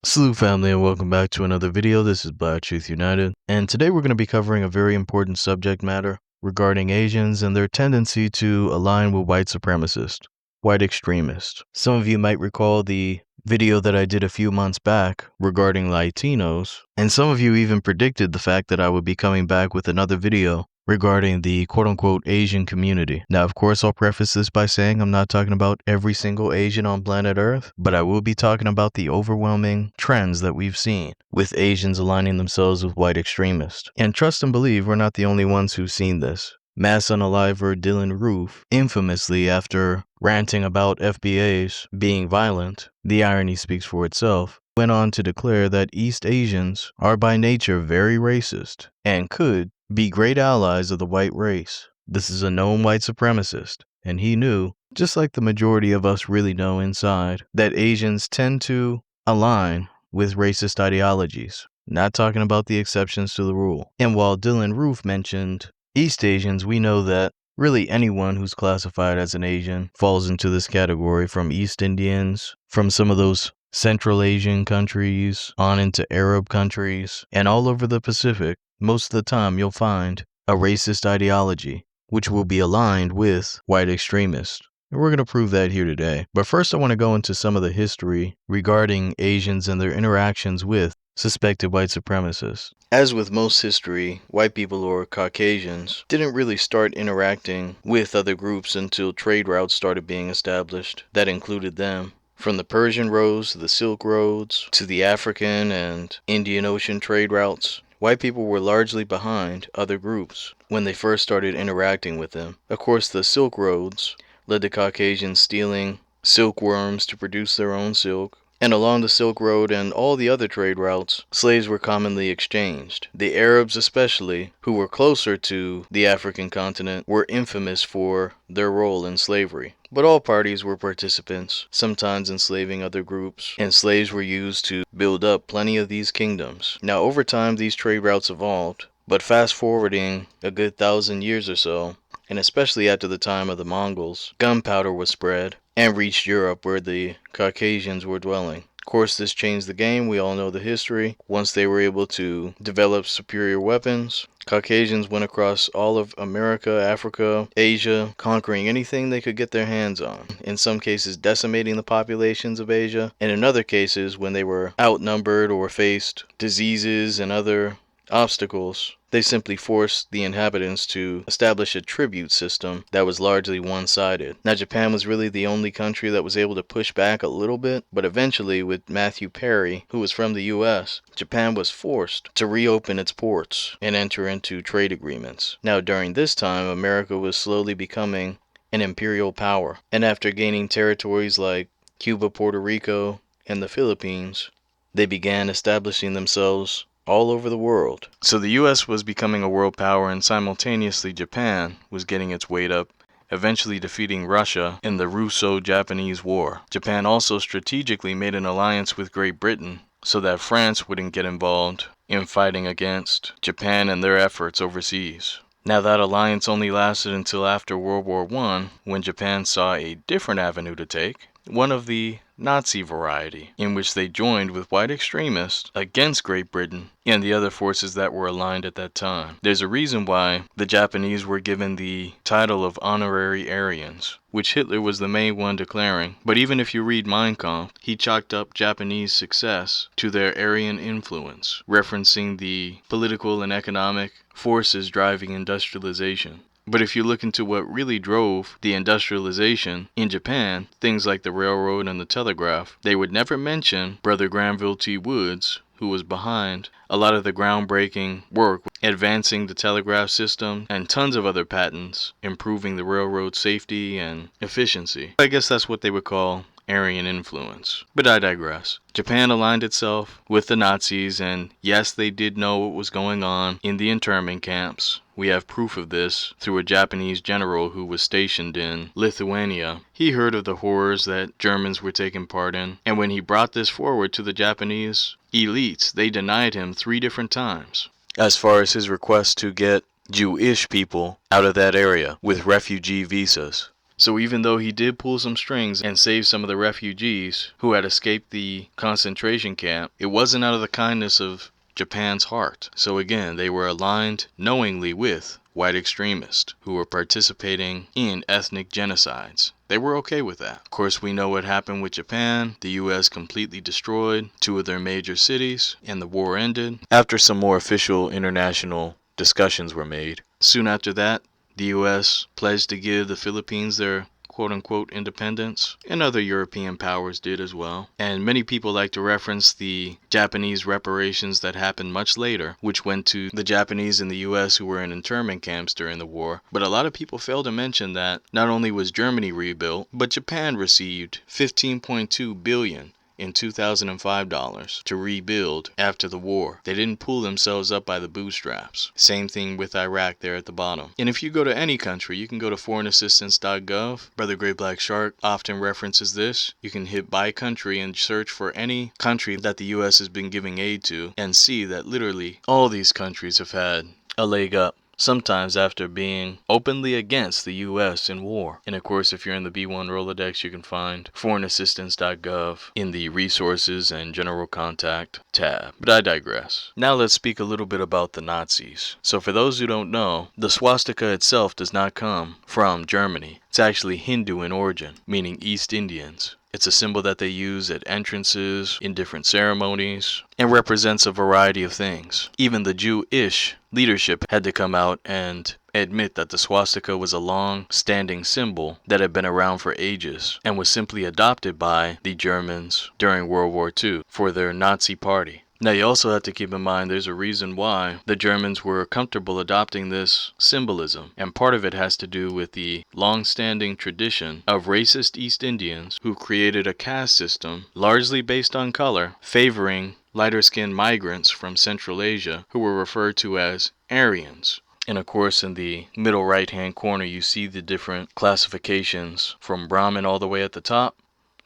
Salute family and welcome back to another video. This is Black Truth United, and today we're going to be covering a very important subject matter regarding Asians and their tendency to align with white supremacists, white extremists. Some of you might recall the video that I did a few months back regarding Latinos, and some of you even predicted the fact that I would be coming back with another video regarding the quote-unquote Asian community. Now, of course, I'll preface this by saying I'm not talking about every single Asian on planet Earth, but I will be talking about the overwhelming trends that we've seen with Asians aligning themselves with white extremists. And trust and believe, we're not the only ones who've seen this. Mass unaliver Dylan Roof, infamously after ranting about FBAs being violent, the irony speaks for itself, went on to declare that East Asians are by nature very racist and could be great allies of the white race. This is a known white supremacist, and he knew, just like the majority of us really know inside, that Asians tend to align with racist ideologies, not talking about the exceptions to the rule. And while Dylan Roof mentioned East Asians, we know that really anyone who's classified as an Asian falls into this category, from East Indians, from some of those Central Asian countries, on into Arab countries, and all over the Pacific. Most of the time, you'll find a racist ideology, which will be aligned with white extremists. And we're going to prove that here today. But first, I want to go into some of the history regarding Asians and their interactions with suspected white supremacists. As with most history, white people, or Caucasians, didn't really start interacting with other groups until trade routes started being established that included them. From the Persian roads to the Silk Roads to the African and Indian Ocean trade routes, white people were largely behind other groups when they first started interacting with them. Of course, the Silk Roads led to Caucasians stealing silkworms to produce their own silk. And along the Silk Road and all the other trade routes, slaves were commonly exchanged. The Arabs especially, who were closer to the African continent, were infamous for their role in slavery. But all parties were participants, sometimes enslaving other groups, and slaves were used to build up plenty of these kingdoms. Now, over time, these trade routes evolved, but fast forwarding a good 1,000 years or so, and especially after the time of the Mongols, gunpowder was spread and reached Europe, where the Caucasians were dwelling. Of course, this changed the game. We all know the history. Once they were able to develop superior weapons, Caucasians went across all of America, Africa, Asia, conquering anything they could get their hands on. In some cases, decimating the populations of Asia, and in other cases, when they were outnumbered or faced diseases and other obstacles, they simply forced the inhabitants to establish a tribute system that was largely one-sided. Now, Japan was really the only country that was able to push back a little bit, but eventually, with Matthew Perry, who was from the US, Japan was forced to reopen its ports and enter into trade agreements. Now, during this time, America was slowly becoming an imperial power, and after gaining territories like Cuba, Puerto Rico, and the Philippines, they began establishing themselves all over the world. So the US was becoming a world power, and simultaneously Japan was getting its weight up, eventually defeating Russia in the Russo-Japanese War. Japan also strategically made an alliance with Great Britain so that France wouldn't get involved in fighting against Japan and their efforts overseas. Now, that alliance only lasted until after World War I, when Japan saw a different avenue to take, one of the Nazi variety, in which they joined with white extremists against Great Britain and the other forces that were aligned at that time. There's a reason why the Japanese were given the title of honorary Aryans, which Hitler was the main one declaring. But even if you read Mein Kampf, he chalked up Japanese success to their Aryan influence, referencing the political and economic forces driving industrialization. But if you look into what really drove the industrialization in Japan, things like the railroad and the telegraph, they would never mention Brother Granville T. Woods, who was behind a lot of the groundbreaking work, advancing the telegraph system and tons of other patents, improving the railroad safety and efficiency. I guess that's what they would call Aryan influence. But I digress. Japan aligned itself with the Nazis, and yes, they did know what was going on in the internment camps. We have proof of this through a Japanese general who was stationed in Lithuania. He heard of the horrors that Germans were taking part in, and when he brought this forward to the Japanese elites, they denied him 3 different times, as far as his request to get Jewish people out of that area with refugee visas. So even though he did pull some strings and save some of the refugees who had escaped the concentration camp, it wasn't out of the kindness of Japan's heart. So again, they were aligned knowingly with white extremists who were participating in ethnic genocides. They were okay with that. Of course, we know what happened with Japan. The US completely destroyed 2 of their major cities, and the war ended after some more official international discussions were made. Soon after that, the US pledged to give the Philippines their quote-unquote independence, and other European powers did as well. And many people like to reference the Japanese reparations that happened much later, which went to the Japanese in the US who were in internment camps during the war. But a lot of people fail to mention that not only was Germany rebuilt, but Japan received $15.2 billion in 2005 dollars to rebuild after the war. They didn't pull themselves up by the bootstraps. Same thing with Iraq there at the bottom. And if you go to any country, you can go to foreignassistance.gov. Brother Great Black Shark often references this. You can hit by country and search for any country that the US has been giving aid to and see that literally all these countries have had a leg up, sometimes after being openly against the US in war. And of course, if you're in the B1 Rolodex, you can find foreignassistance.gov in the resources and general contact tab. But I digress. Now let's speak a little bit about the Nazis. So for those who don't know, the swastika itself does not come from Germany. It's actually Hindu in origin, meaning East Indians. It's a symbol that they use at entrances, in different ceremonies, and represents a variety of things. Even the Jewish leadership had to come out and admit that the swastika was a long-standing symbol that had been around for ages and was simply adopted by the Germans during World War II for their Nazi party. Now you also have to keep in mind there's a reason why the Germans were comfortable adopting this symbolism, and part of it has to do with the long-standing tradition of racist East Indians who created a caste system largely based on color, favoring lighter-skinned migrants from Central Asia who were referred to as Aryans. And of course, in the middle right-hand corner, you see the different classifications from Brahmin all the way at the top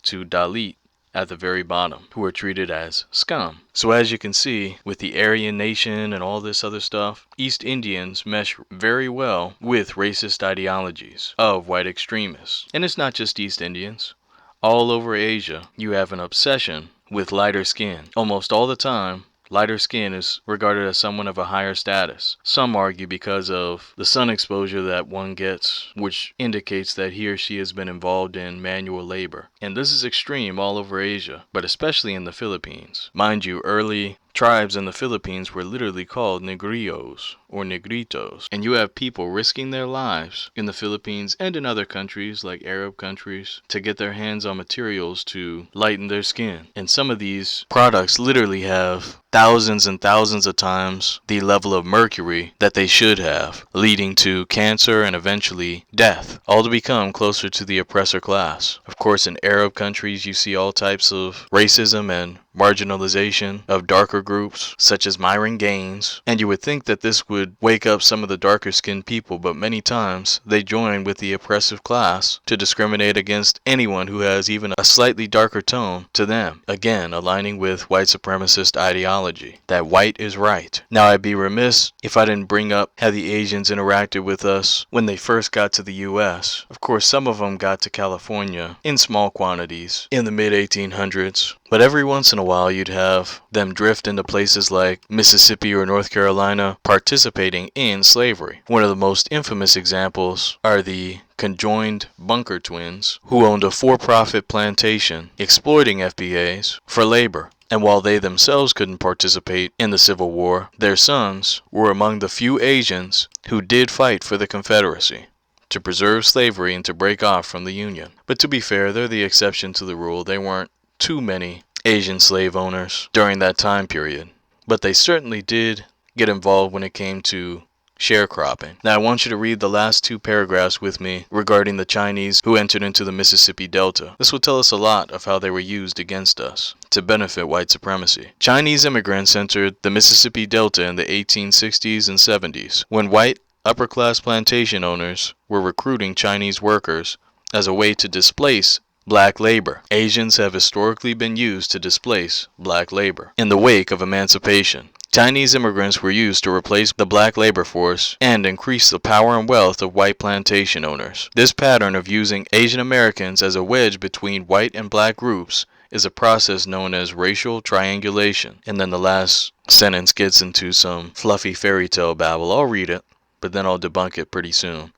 to Dalit at the very bottom, who are treated as scum. So as you can see, with the Aryan nation and all this other stuff, East Indians mesh very well with racist ideologies of white extremists. And it's not just East Indians. All over Asia, you have an obsession with lighter skin. Almost all the time, lighter skin is regarded as someone of a higher status. Some argue because of the sun exposure that one gets, which indicates that he or she has been involved in manual labor. And this is extreme all over Asia, but especially in the Philippines. Mind you, early tribes in the Philippines were literally called negritos or negritos, and you have people risking their lives in the Philippines and in other countries like Arab countries to get their hands on materials to lighten their skin. And some of these products literally have thousands and thousands of times the level of mercury that they should have, leading to cancer and eventually death, all to become closer to the oppressor class. Of course, in Arab countries you see all types of racism and marginalization of darker groups such as Myron Gaines, and you would think that this would wake up some of the darker skinned people, but many times they join with the oppressive class to discriminate against anyone who has even a slightly darker tone to them, again aligning with white supremacist ideology that white is right. Now I'd be remiss if I didn't bring up how the Asians interacted with us when they first got to the US. Of course, some of them got to California in small quantities in the mid-1800s, but every once in a while you'd have them drift into places like Mississippi or North Carolina participating in slavery. One of the most infamous examples are the conjoined Bunker twins, who owned a for-profit plantation exploiting FBAs for labor. And while they themselves couldn't participate in the Civil War, their sons were among the few Asians who did fight for the Confederacy to preserve slavery and to break off from the Union. But to be fair, they're the exception to the rule. They weren't too many Asian slave owners during that time period, but they certainly did get involved when it came to sharecropping. Now I want you to read the last 2 paragraphs with me regarding the Chinese who entered into the Mississippi Delta. This will tell us a lot of how they were used against us to benefit white supremacy. Chinese immigrants entered the Mississippi Delta in the 1860s and 70s when white upper-class plantation owners were recruiting Chinese workers as a way to displace black labor. Asians have historically been used to displace black labor. In the wake of emancipation, Chinese immigrants were used to replace the black labor force and increase the power and wealth of white plantation owners. This pattern of using Asian Americans as a wedge between white and black groups is a process known as racial triangulation. And then the last sentence gets into some fluffy fairy tale babble. I'll read it, but then I'll debunk it pretty soon.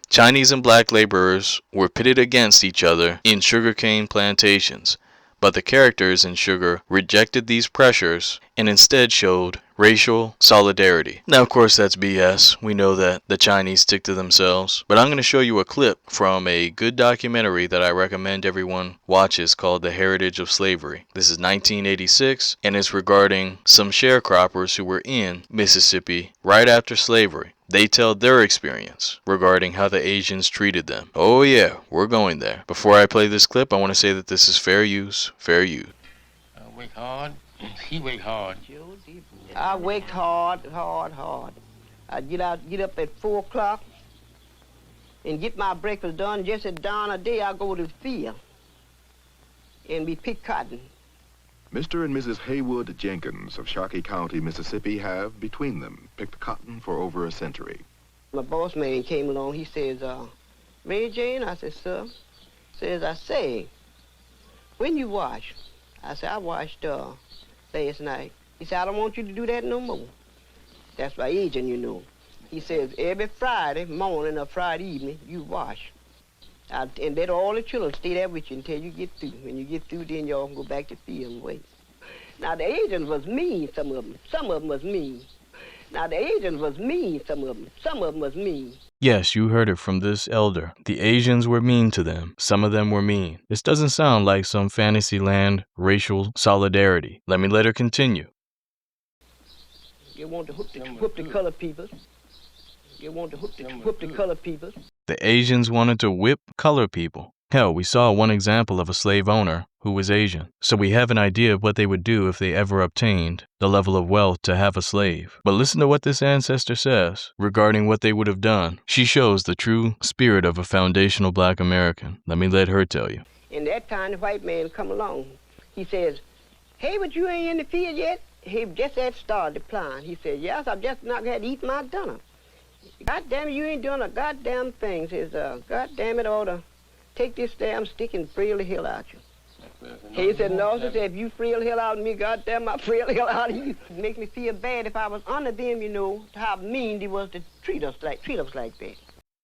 Chinese and black laborers were pitted against each other in sugarcane plantations, but the characters in sugar rejected these pressures and instead showed racial solidarity. Now, of course, that's BS. We know that the Chinese stick to themselves, but I'm going to show you a clip from a good documentary that I recommend everyone watches called The Heritage of Slavery. This is 1986, and it's regarding some sharecroppers who were in Mississippi right after slavery. They tell their experience regarding how the Asians treated them. Oh yeah, we're going there. Before I play this clip, I want to say that this is fair use, fair use. I work hard. He work hard. I worked hard. I'd get up at 4 o'clock and get my breakfast done. Just at dawn of day, I go to the field and we pick cotton. Mr. and Mrs. Haywood Jenkins of Sharkey County, Mississippi have, between them, picked cotton for over a century. My boss man came along. He says, Mary Jane? I said, sir. I say, when you wash? I said, I washed last night. He said, I don't want you to do that no more. That's my agent, you know. He says, every Friday morning or Friday evening, you wash. And let all the children stay there with you until you get through. When you get through, then y'all can go back to field and wait. Now, the agents was mean, some of them. Some of them was mean. Now, the agents was mean, some of them. Some of them was mean. Yes, you heard it from this elder. The Asians were mean to them. Some of them were mean. This doesn't sound like some fantasyland racial solidarity. Let her continue. You want to whoop the colored people. You want to whoop the colored people. The Asians wanted to whip colored people. Hell, we saw one example of a slave owner who was Asian, so we have an idea of what they would do if they ever obtained the level of wealth to have a slave. But listen to what this ancestor says regarding what they would have done. She shows the true spirit of a foundational black American. Let her tell you. And that time the white man come along. He says, hey, but you ain't in the field yet? He just had started plowing. He said, yes, I've just not had to eat my dinner. God damn it, you ain't doing a goddamn thing. Says, God damn it, I ought to take this damn stick and frail the hell out you. He said, no, sir, if you frail the hell out of me, goddamn, I frail the hell out of you. It make me feel bad if I was under them, you know, how mean they was to treat us like that.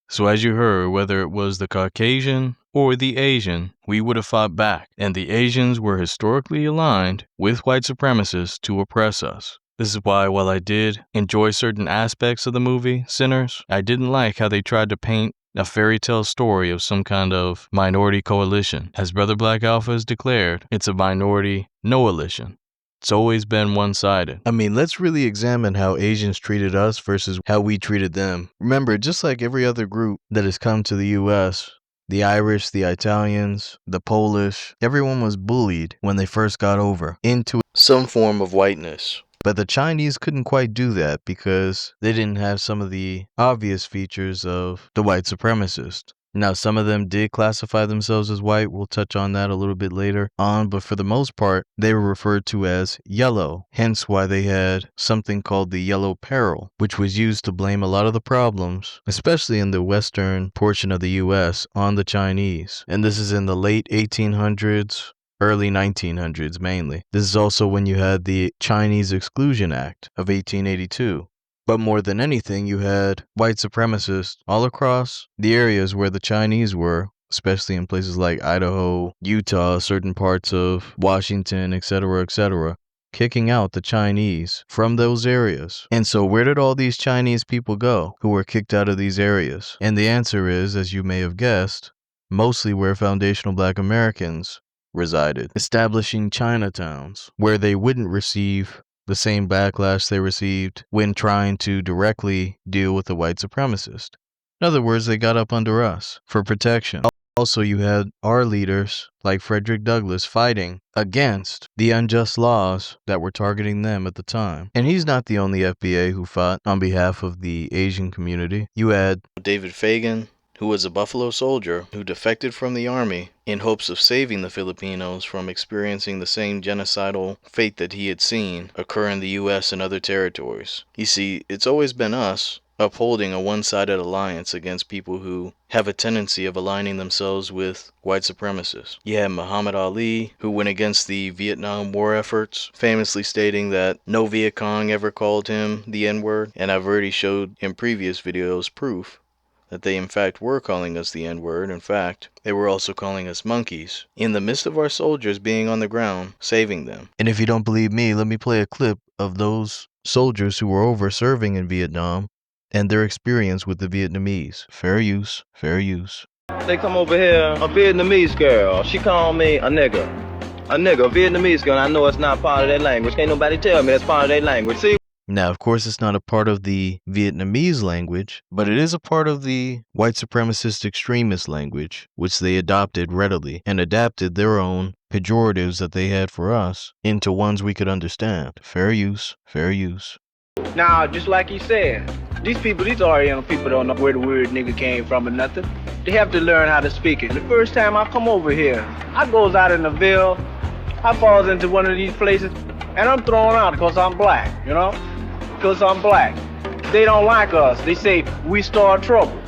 So as you heard, whether it was the Caucasian or the Asian, we would have fought back, and the Asians were historically aligned with white supremacists to oppress us. This is why, while I did enjoy certain aspects of the movie, Sinners, I didn't like how they tried to paint a fairy tale story of some kind of minority coalition. As Brother Black Alpha has declared, it's a minority no-alition. It's always been one-sided. I mean, let's really examine how Asians treated us versus how we treated them. Remember, just like every other group that has come to the U.S., the Irish, the Italians, the Polish, everyone was bullied when they first got over into some form of whiteness. But the Chinese couldn't quite do that because they didn't have some of the obvious features of the white supremacist. Now, some of them did classify themselves as white. We'll touch on that a little bit later on. But for the most part, they were referred to as yellow. Hence why they had something called the yellow peril, which was used to blame a lot of the problems, especially in the western portion of the U.S., on the Chinese. And this is in the late 1800s, early 1900s mainly. This is also when you had the Chinese Exclusion Act of 1882. But more than anything, you had white supremacists all across the areas where the Chinese were, especially in places like Idaho, Utah, certain parts of Washington, etc., kicking out the Chinese from those areas. And so where did all these Chinese people go who were kicked out of these areas? And the answer is, as you may have guessed, mostly where foundational black Americans resided, establishing Chinatowns where they wouldn't receive the same backlash they received when trying to directly deal with the white supremacist. In other words, they got up under us for protection. Also, you had our leaders like Fredrick Douglass fighting against the unjust laws that were targeting them at the time. And he's not the only FBA who fought on behalf of the Asian community. You had David Fagen, who was a Buffalo soldier who defected from the army in hopes of saving the Filipinos from experiencing the same genocidal fate that he had seen occur in the U.S. and other territories. You see, it's always been us upholding a one-sided alliance against people who have a tendency of aligning themselves with white supremacists. You had Muhammad Ali, who went against the Vietnam War efforts, famously stating that no Viet Cong ever called him the N-word, and I've already showed in previous videos proof that they in fact were calling us the N-word. In fact, they were also calling us monkeys, in the midst of our soldiers being on the ground, saving them. And if you don't believe me, let me play a clip of those soldiers who were over serving in Vietnam and their experience with the Vietnamese. Fair use, fair use. They come over here, a Vietnamese girl, she called me a nigga. A nigga, a Vietnamese girl, and I know it's not part of their language. Can't nobody tell me that's part of their language. See? Now, of course, it's not a part of the Vietnamese language, but it is a part of the white supremacist extremist language, which they adopted readily and adapted their own pejoratives that they had for us into ones we could understand. Fair use, fair use. Now, just like he said, these Oriental people don't know where the word nigga came from or nothing. They have to learn how to speak it. The first time I come over here, I goes out in the Ville, I falls into one of these places, and I'm thrown out because I'm black, you know? Because I'm black. They don't like us. They say we start trouble.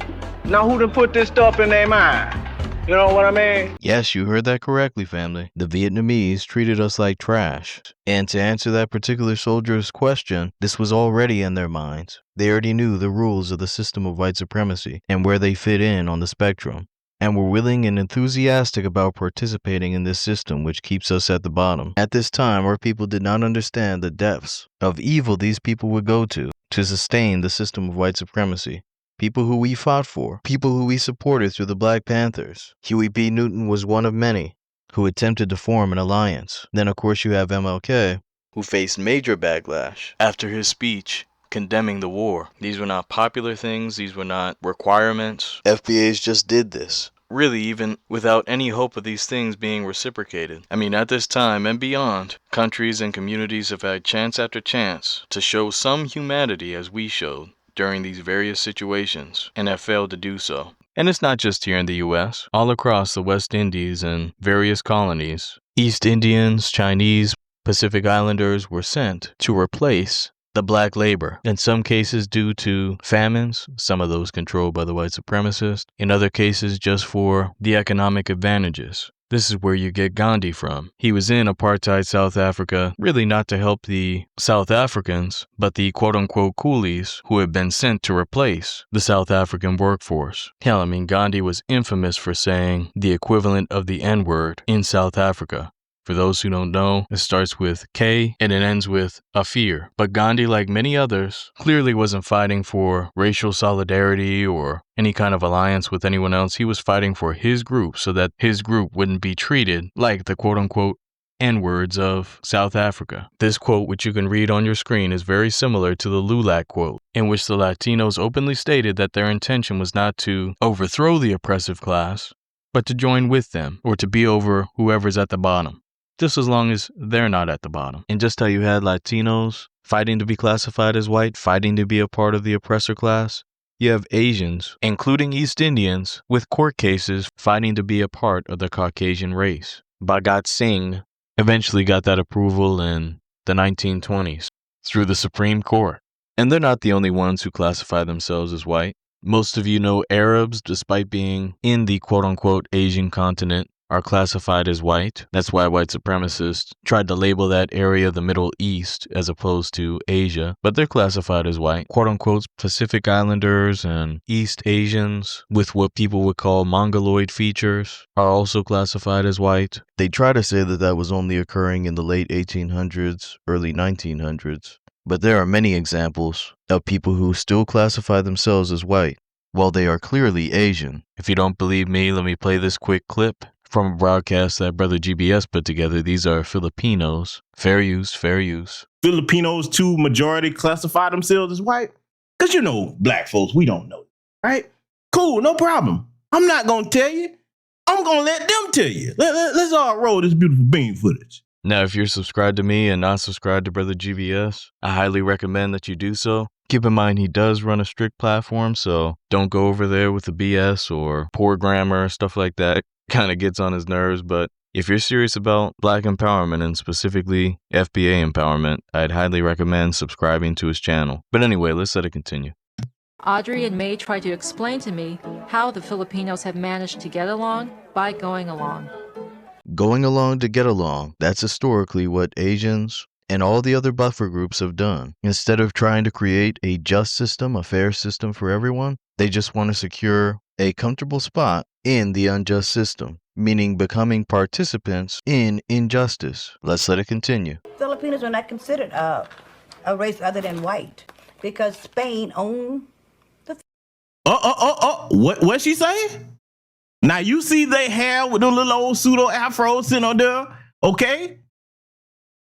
Now who done put this stuff in their mind? You know what I mean? Yes, you heard that correctly, family. The Vietnamese treated us like trash. And to answer that particular soldier's question, this was already in their minds. They already knew the rules of the system of white supremacy and where they fit in on the spectrum, and were willing and enthusiastic about participating in this system which keeps us at the bottom. At this time, our people did not understand the depths of evil these people would go to sustain the system of white supremacy. People who we fought for, people who we supported through the Black Panthers. Huey P. Newton was one of many who attempted to form an alliance. Then, of course, you have MLK, who faced major backlash after his speech condemning the war. These were not popular things. These were not requirements. FBAs just did this, really even without any hope of these things being reciprocated. I mean, at this time and beyond, countries and communities have had chance after chance to show some humanity as we showed during these various situations, and have failed to do so. And it's not just here in the US. All across the West Indies and various colonies, East Indians, Chinese, Pacific Islanders were sent to replace the black labor, in some cases due to famines, some of those controlled by the white supremacists, in other cases just for the economic advantages. This is where you get Gandhi from. He was in apartheid South Africa, really not to help the South Africans, but the quote-unquote coolies who had been sent to replace the South African workforce. Hell, I mean, Gandhi was infamous for saying the equivalent of the N-word in South Africa. For those who don't know, it starts with K and it ends with Afir. But Gandhi, like many others, clearly wasn't fighting for racial solidarity or any kind of alliance with anyone else. He was fighting for his group so that his group wouldn't be treated like the quote-unquote N-words of South Africa. This quote, which you can read on your screen, is very similar to the LULAC quote, in which the Latinos openly stated that their intention was not to overthrow the oppressive class, but to join with them or to be over whoever's at the bottom, just as long as they're not at the bottom. And just how you had Latinos fighting to be classified as white, fighting to be a part of the oppressor class, you have Asians, including East Indians, with court cases fighting to be a part of the Caucasian race. Bhagat Singh eventually got that approval in the 1920s through the Supreme Court. And they're not the only ones who classify themselves as white. Most of you know Arabs, despite being in the quote-unquote Asian continent, are classified as white. That's why white supremacists tried to label that area the Middle East as opposed to Asia, but they're classified as white. Quote-unquote Pacific Islanders and East Asians with what people would call Mongoloid features are also classified as white. They try to say that that was only occurring in the late 1800s, early 1900s, but there are many examples of people who still classify themselves as white, while they are clearly Asian. If you don't believe me, let me play this quick clip from a broadcast that Brother GBS put together. These are Filipinos. Fair use, fair use. Filipinos, too, majority classify themselves as white? Because, you know, black folks, we don't know, right? Cool, no problem. I'm not going to tell you. I'm going to let them tell you. Let's all roll this beautiful bean footage. Now, if you're subscribed to me and not subscribed to Brother GBS, I highly recommend that you do so. Keep in mind he does run a strict platform, so don't go over there with the BS or poor grammar, stuff like that. Kind of gets on his nerves, but if you're serious about Black empowerment and specifically FBA empowerment, I'd highly recommend subscribing to his channel. But anyway, let's let it continue. Audrey and May tried to explain to me how the Filipinos have managed to get along by going along. Going along to get along, that's historically what Asians and all the other buffer groups have done. Instead of trying to create a just system, a fair system for everyone, they just want to secure a comfortable spot in the unjust system, meaning becoming participants in injustice. Let's let it continue. Filipinos are not considered a race other than white because Spain owned the. What she say? Now you see they hair with the little old pseudo afros sitting on there, okay?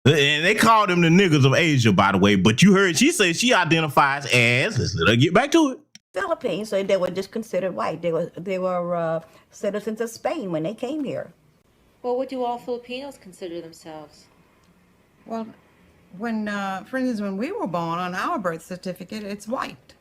And they call them the niggas of Asia, by the way. But you heard she say she identifies as. Let's let her get back to it. Philippines, so they were just considered white. They were citizens of Spain when they came here. Well, what do all Filipinos consider themselves? Well, when, for instance, when we were born on our birth certificate, it's white.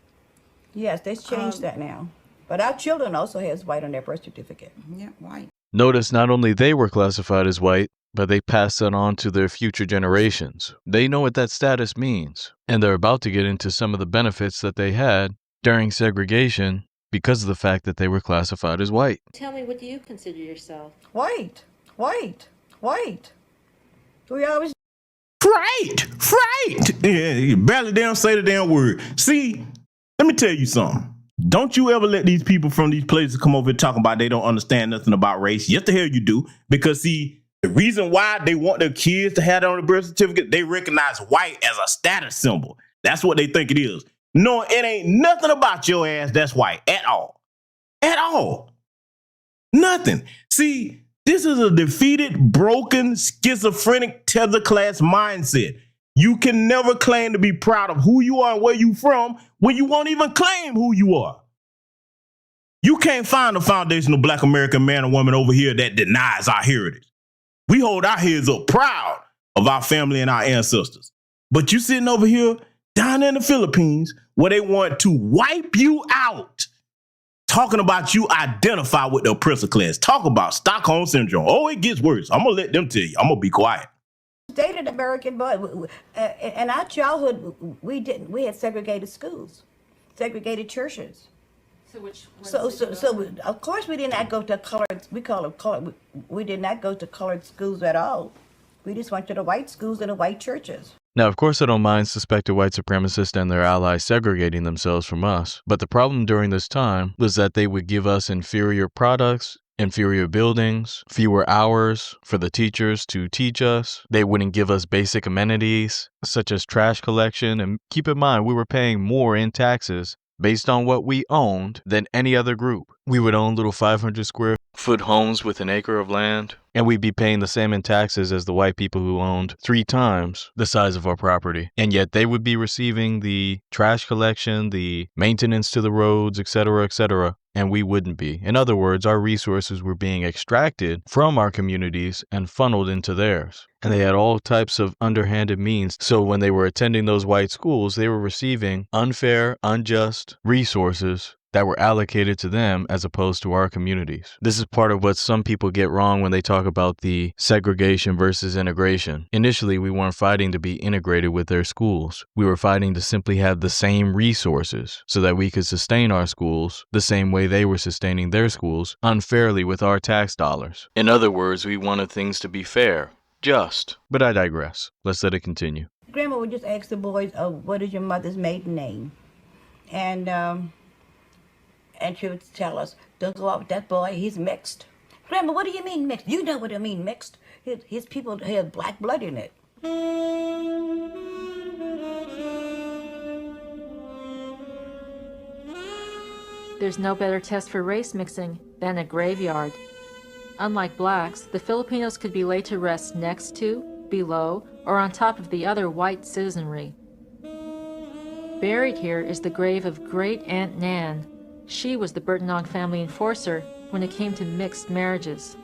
Yes, they changed that now. But our children also has white on their birth certificate. Yeah, white. Notice not only they were classified as white, but they pass that on to their future generations. They know what that status means, and they're about to get into some of the benefits that they had during segregation because of the fact that they were classified as white. Tell me, what do you consider yourself? White. We always. Right. Yeah, you barely damn say the damn word. See, let me tell you something. Don't you ever let these people from these places come over here talking about they don't understand nothing about race. Yes, the hell you do. Because see, the reason why they want their kids to have that on the birth certificate, they recognize white as a status symbol. That's what they think it is. No, it ain't nothing about your ass that's white at all. At all. Nothing. See, this is a defeated, broken, schizophrenic, tether class mindset. You can never claim to be proud of who you are and where you from when you won't even claim who you are. You can't find a foundational Black American man or woman over here that denies our heritage. We hold our heads up proud of our family and our ancestors. But you sitting over here down in the Philippines where they want to wipe you out, talking about you identify with the oppressor class. Talk about Stockholm Syndrome. Oh, it gets worse. I'm going to let them tell you. I'm going to be quiet. Dated American boy. In our childhood, we had segregated schools, segregated churches. So of course we did not go to colored. We call them colored. We did not go to colored schools at all. We just went to the white schools and the white churches. Now, of course, I don't mind suspected white supremacists and their allies segregating themselves from us, but the problem during this time was that they would give us inferior products, inferior buildings, fewer hours for the teachers to teach us. They wouldn't give us basic amenities such as trash collection. And keep in mind, we were paying more in taxes based on what we owned than any other group. We would own little 500 square foot homes with an acre of land, and we'd be paying the same in taxes as the white people who owned 3 times the size of our property. And yet they would be receiving the trash collection, the maintenance to the roads, etc., and we wouldn't be. In other words, our resources were being extracted from our communities and funneled into theirs. And they had all types of underhanded means. So when they were attending those white schools, they were receiving unfair, unjust resources that were allocated to them as opposed to our communities. This is part of what some people get wrong when they talk about the segregation versus integration. Initially, we weren't fighting to be integrated with their schools. We were fighting to simply have the same resources so that we could sustain our schools the same way they were sustaining their schools unfairly with our tax dollars. In other words, we wanted things to be fair, just. But I digress. Let's let it continue. Grandma would just ask the boys, what is your mother's maiden name? And she would tell us, don't go out with that boy, he's mixed. Grandma, what do you mean mixed? You know what I mean mixed. His people have black blood in it. There's no better test for race mixing than a graveyard. Unlike blacks, the Filipinos could be laid to rest next to, below, or on top of the other white citizenry. Buried here is the grave of Great Aunt Nan. She was the Bertinong family enforcer when it came to mixed marriages.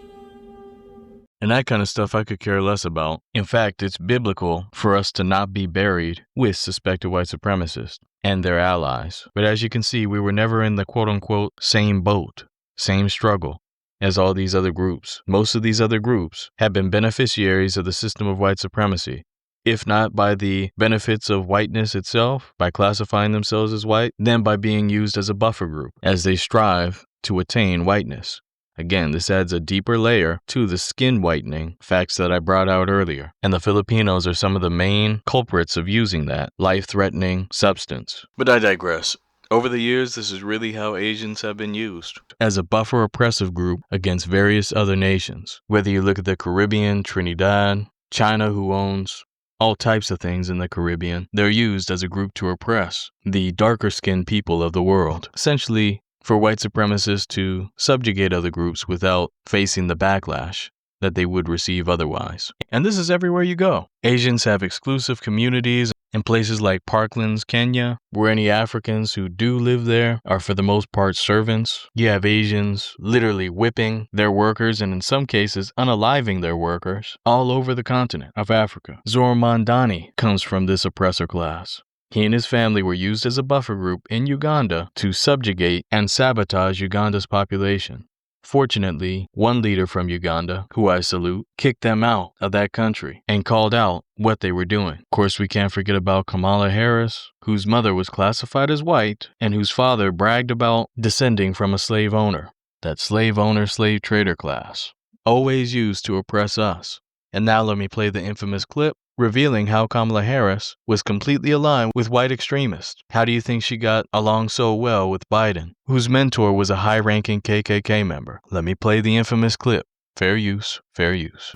And that kind of stuff I could care less about. In fact, it's biblical for us to not be buried with suspected white supremacists and their allies. But as you can see, we were never in the quote-unquote same boat, same struggle as all these other groups. Most of these other groups have been beneficiaries of the system of white supremacy. If not by the benefits of whiteness itself, by classifying themselves as white, then by being used as a buffer group as they strive to attain whiteness. Again, this adds a deeper layer to the skin whitening facts that I brought out earlier. And the Filipinos are some of the main culprits of using that life-threatening substance. But I digress. Over the years, this is really how Asians have been used as a buffer oppressive group against various other nations. Whether you look at the Caribbean, Trinidad, China, who owns all types of things in the Caribbean, they're used as a group to oppress the darker-skinned people of the world. Essentially, for white supremacists to subjugate other groups without facing the backlash that they would receive otherwise. And this is everywhere you go. Asians have exclusive communities in places like Parklands, Kenya, where any Africans who do live there are for the most part servants. You have Asians literally whipping their workers and in some cases unaliving their workers all over the continent of Africa. Zora Mandani comes from this oppressor class. He and his family were used as a buffer group in Uganda to subjugate and sabotage Uganda's population. Fortunately, one leader from Uganda, who I salute, kicked them out of that country and called out what they were doing. Of course, we can't forget about Kamala Harris, whose mother was classified as white and whose father bragged about descending from a slave owner. That slave owner, slave trader class, always used to oppress us. And now let me play the infamous clip revealing how Kamala Harris was completely aligned with white extremists. How do you think she got along so well with Biden, whose mentor was a high-ranking KKK member? Let me play the infamous clip. Fair use, fair use.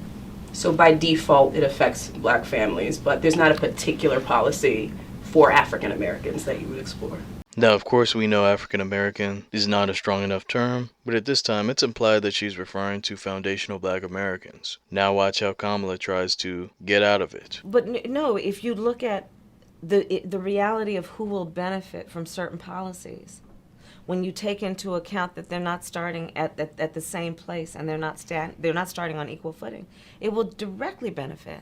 So by default, it affects black families, but there's not a particular policy for African Americans that you would explore. Now, of course, we know African American is not a strong enough term, but at this time it's implied that she's referring to foundational black Americans. Now watch how Kamala tries to get out of it. But no, if you look at the reality of who will benefit from certain policies, when you take into account that they're not starting at the same place and they're not starting on equal footing, it will directly benefit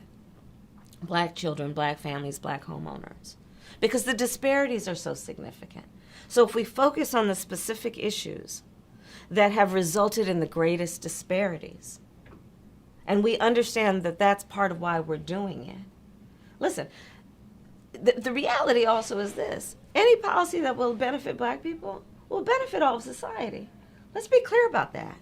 black children, black families, black homeowners, because the disparities are so significant. So if we focus on the specific issues that have resulted in the greatest disparities, and we understand that that's part of why we're doing it. Listen, the reality also is this: any policy that will benefit black people will benefit all of society. Let's be clear about that.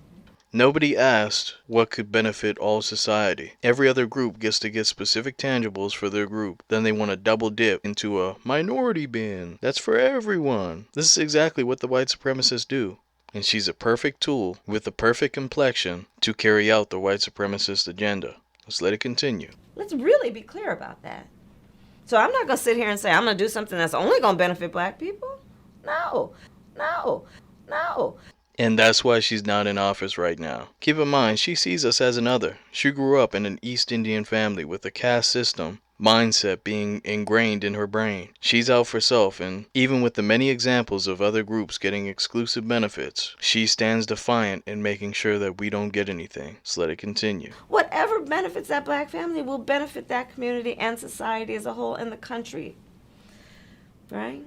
Nobody asked what could benefit all society. Every other group gets to get specific tangibles for their group. Then they want to double dip into a minority bin. That's for everyone. This is exactly what the white supremacists do. And she's a perfect tool with the perfect complexion to carry out the white supremacist agenda. Let's let it continue. Let's really be clear about that. So I'm not going to sit here and say I'm going to do something that's only going to benefit black people. No, no, no. And that's why she's not in office right now. Keep in mind, she sees us as another. She grew up in an East Indian family with a caste system mindset being ingrained in her brain. She's out for self, and even with the many examples of other groups getting exclusive benefits, she stands defiant in making sure that we don't get anything. So let it continue. Whatever benefits that black family will benefit that community and society as a whole and the country. Right?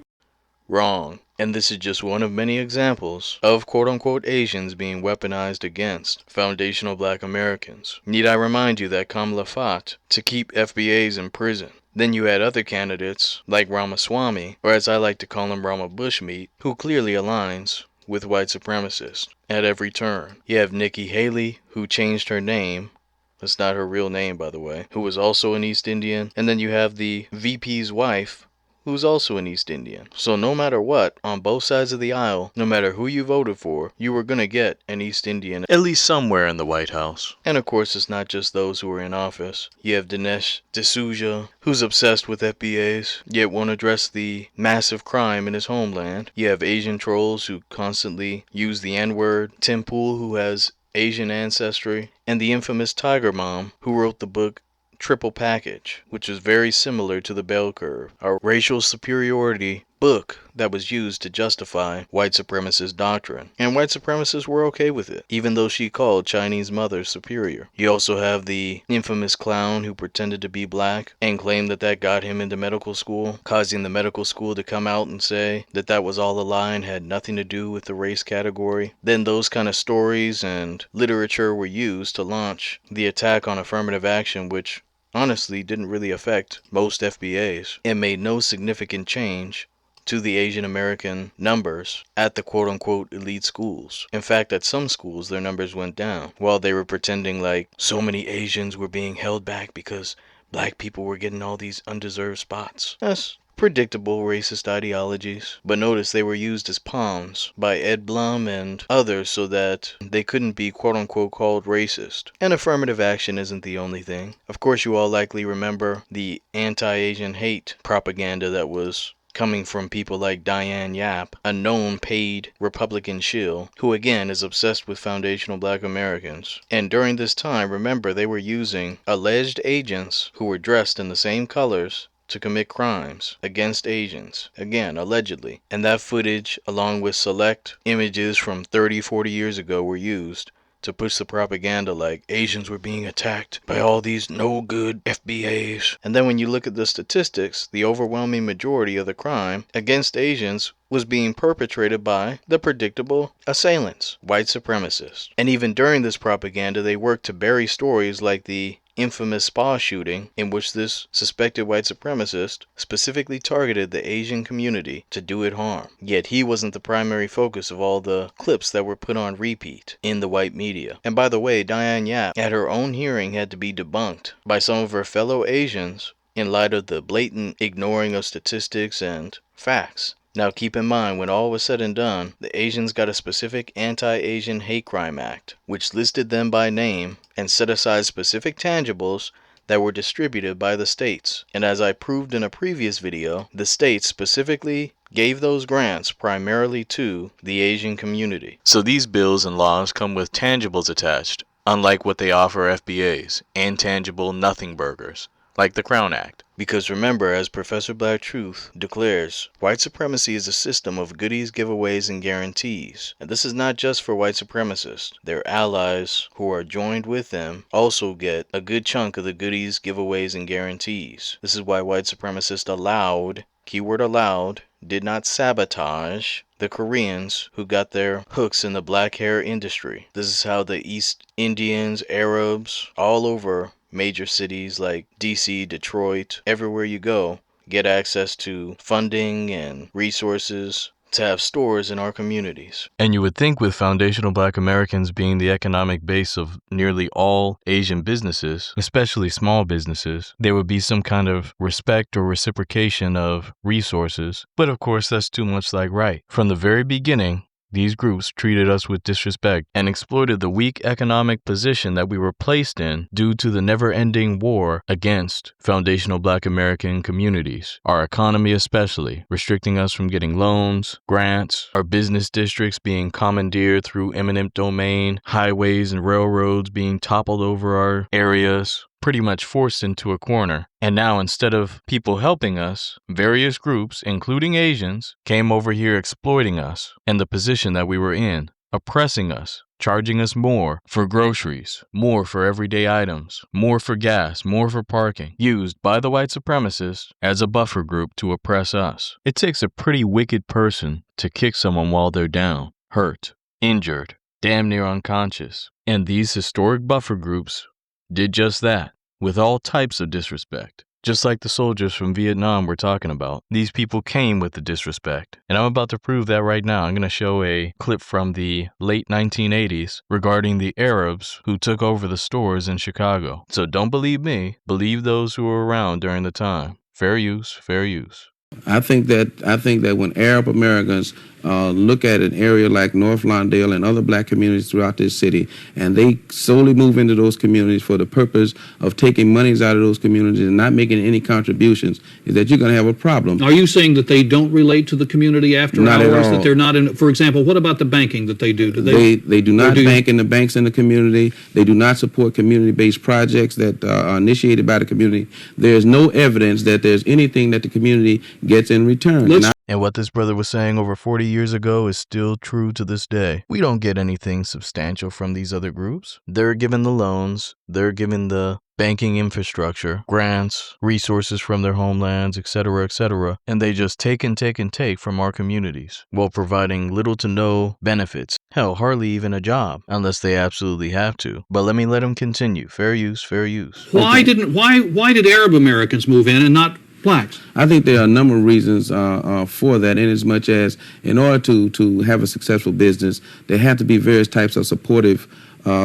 Wrong. And this is just one of many examples of quote-unquote Asians being weaponized against foundational black Americans. Need I remind you that Kamala fought to keep FBAs in prison? Then you had other candidates like Ramaswamy, or as I like to call him, Rama Bushmeat, who clearly aligns with white supremacists at every turn. You have Nikki Haley, who changed her name. That's not her real name, by the way, who was also an East Indian. And then you have the VP's wife, who's also an East Indian. So no matter what, on both sides of the aisle, no matter who you voted for, you were gonna get an East Indian, at least somewhere in the White House. And of course, it's not just those who are in office. You have Dinesh D'Souza, who's obsessed with FBAs, yet won't address the massive crime in his homeland. You have Asian trolls who constantly use the N-word. Tim Pool, who has Asian ancestry. And the infamous Tiger Mom, who wrote the book Triple Package, which is very similar to the bell curve. Our racial superiority book that was used to justify white supremacist doctrine. And white supremacists were okay with it, even though she called Chinese mothers superior. You also have the infamous clown who pretended to be black and claimed that that got him into medical school, causing the medical school to come out and say that that was all a lie and had nothing to do with the race category. Then those kind of stories and literature were used to launch the attack on affirmative action, which honestly didn't really affect most FBAs and made no significant change to the Asian American numbers at the quote-unquote elite schools. In fact, at some schools their numbers went down while they were pretending like so many Asians were being held back because black people were getting all these undeserved spots. That's predictable racist ideologies, but notice they were used as pawns by Ed Blum and others so that they couldn't be quote-unquote called racist. And affirmative action isn't the only thing. Of course, you all likely remember the anti-Asian hate propaganda that was coming from people like Diane Yap, a known paid Republican shill, who again is obsessed with foundational black Americans. And during this time, remember, they were using alleged agents who were dressed in the same colors to commit crimes against Asians, again, allegedly. And that footage, along with select images from 30, 40 years ago, were used to push the propaganda like Asians were being attacked by all these no good FBAs. And then when you look at the statistics, the overwhelming majority of the crime against Asians was being perpetrated by the predictable assailants, white supremacists. And even during this propaganda, they worked to bury stories like the infamous spa shooting in which this suspected white supremacist specifically targeted the Asian community to do it harm. Yet he wasn't the primary focus of all the clips that were put on repeat in the white media. And by the way, Diane Yap at her own hearing had to be debunked by some of her fellow Asians in light of the blatant ignoring of statistics and facts. Now keep in mind, when all was said and done, the Asians got a specific Anti-Asian Hate Crime Act, which listed them by name and set aside specific tangibles that were distributed by the states. And as I proved in a previous video, the states specifically gave those grants primarily to the Asian community. So these bills and laws come with tangibles attached, unlike what they offer FBAs, intangible nothing burgers, like the Crown Act. Because remember, as Professor Black Truth declares, white supremacy is a system of goodies, giveaways, and guarantees. And this is not just for white supremacists. Their allies who are joined with them also get a good chunk of the goodies, giveaways, and guarantees. This is why white supremacists allowed, keyword allowed, did not sabotage the Koreans who got their hooks in the black hair industry. This is how the East Indians, Arabs, all over major cities like DC, Detroit, everywhere you go, get access to funding and resources to have stores in our communities. And you would think with foundational black Americans being the economic base of nearly all Asian businesses, especially small businesses, there would be some kind of respect or reciprocation of resources. But of course, that's too much like right. From the very beginning, these groups treated us with disrespect and exploited the weak economic position that we were placed in due to the never-ending war against foundational black American communities, our economy especially, restricting us from getting loans, grants, our business districts being commandeered through eminent domain, highways and railroads being toppled over our areas, pretty much forced into a corner. And now, instead of people helping us, various groups, including Asians, came over here exploiting us and the position that we were in, oppressing us, charging us more for groceries, more for everyday items, more for gas, more for parking, used by the white supremacists as a buffer group to oppress us. It takes a pretty wicked person to kick someone while they're down, hurt, injured, damn near unconscious. And these historic buffer groups did just that, with all types of disrespect. Just like the soldiers from Vietnam we're talking about. These people came with the disrespect. And I'm about to prove that right now. I'm going to show a clip from the late 1980s regarding the Arabs who took over the stores in Chicago. So don't believe me, believe those who were around during the time. Fair use, fair use. I think that when Arab Americans look at an area like North Lawndale and other black communities throughout this city, and they solely move into those communities for the purpose of taking monies out of those communities and not making any contributions, is that you're going to have a problem. Are you saying that they don't relate to the community after not hours? At all. That they're not in? For example, what about the banking that they do? They do not bank in the banks in the community. They do not support community-based projects that are initiated by the community. There's no evidence that there's anything that the community gets in return. And what this brother was saying over 40 years ago is still true to this day. We don't get anything substantial from these other groups. They're given the loans, they're given the banking infrastructure, grants, resources from their homelands, etc., and they just take and take and take from our communities while providing little to no benefits. Hell, hardly even a job, unless they absolutely have to. But let me let him continue. Fair use, fair use. Why did Arab Americans move in and not blacks? I think there are a number of reasons for that, in as much as in order to have a successful business, there have to be various types of supportive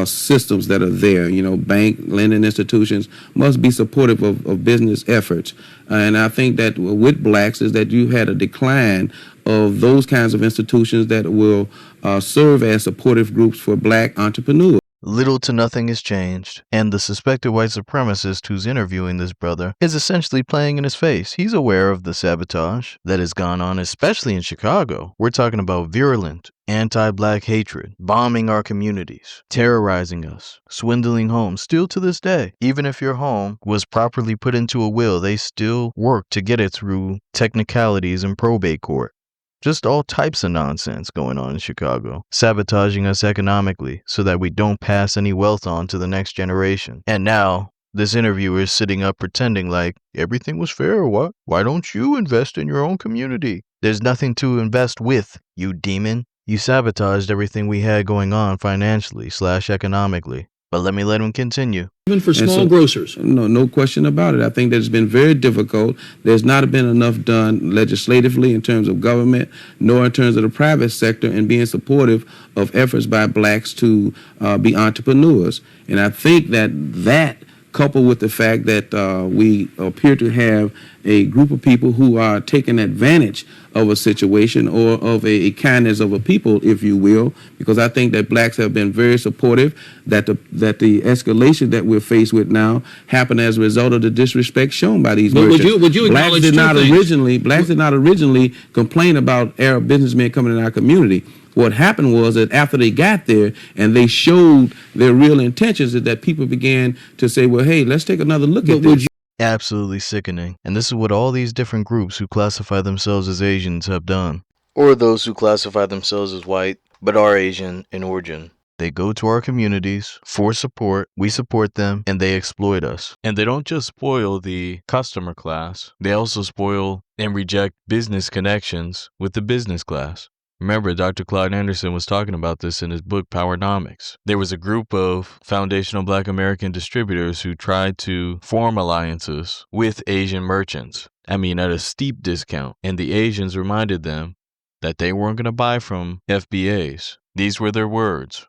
systems that are there. You know, bank, lending institutions must be supportive of business efforts. And I think that with blacks is that you had a decline of those kinds of institutions that will serve as supportive groups for black entrepreneurs. Little to nothing has changed, and the suspected white supremacist who's interviewing this brother is essentially playing in his face. He's aware of the sabotage that has gone on, especially in Chicago. We're talking about virulent, anti-black hatred, bombing our communities, terrorizing us, swindling homes. Still to this day, even if your home was properly put into a will, they still work to get it through technicalities in probate court. Just all types of nonsense going on in Chicago, sabotaging us economically so that we don't pass any wealth on to the next generation. And now, this interviewer is sitting up pretending like everything was fair or what? Why don't you invest in your own community? There's nothing to invest with, you demon. You sabotaged everything we had going on financially / economically. But let me let him continue. Even for small grocers. No question about it. I think that it's been very difficult. There's not been enough done legislatively in terms of government, nor in terms of the private sector in being supportive of efforts by blacks to be entrepreneurs. And I think that coupled with the fact that we appear to have a group of people who are taking advantage of a situation or of a kindness of a people, if you will, because I think that blacks have been very supportive, that the escalation that we're faced with now happened as a result of the disrespect shown by these merchants. Would you acknowledge blacks did not originally complain about Arab businessmen coming in our community. What happened was that after they got there and they showed their real intentions, is that people began to say, well, hey, let's take another look at this. Absolutely sickening. And this is what all these different groups who classify themselves as Asians have done. Or those who classify themselves as white but are Asian in origin. They go to our communities for support, we support them, and they exploit us. And they don't just spoil the customer class, they also spoil and reject business connections with the business class. Remember, Dr. Claude Anderson was talking about this in his book, Powernomics. There was a group of foundational Black American distributors who tried to form alliances with Asian merchants. At a steep discount. And the Asians reminded them that they weren't going to buy from FBAs. These were their words.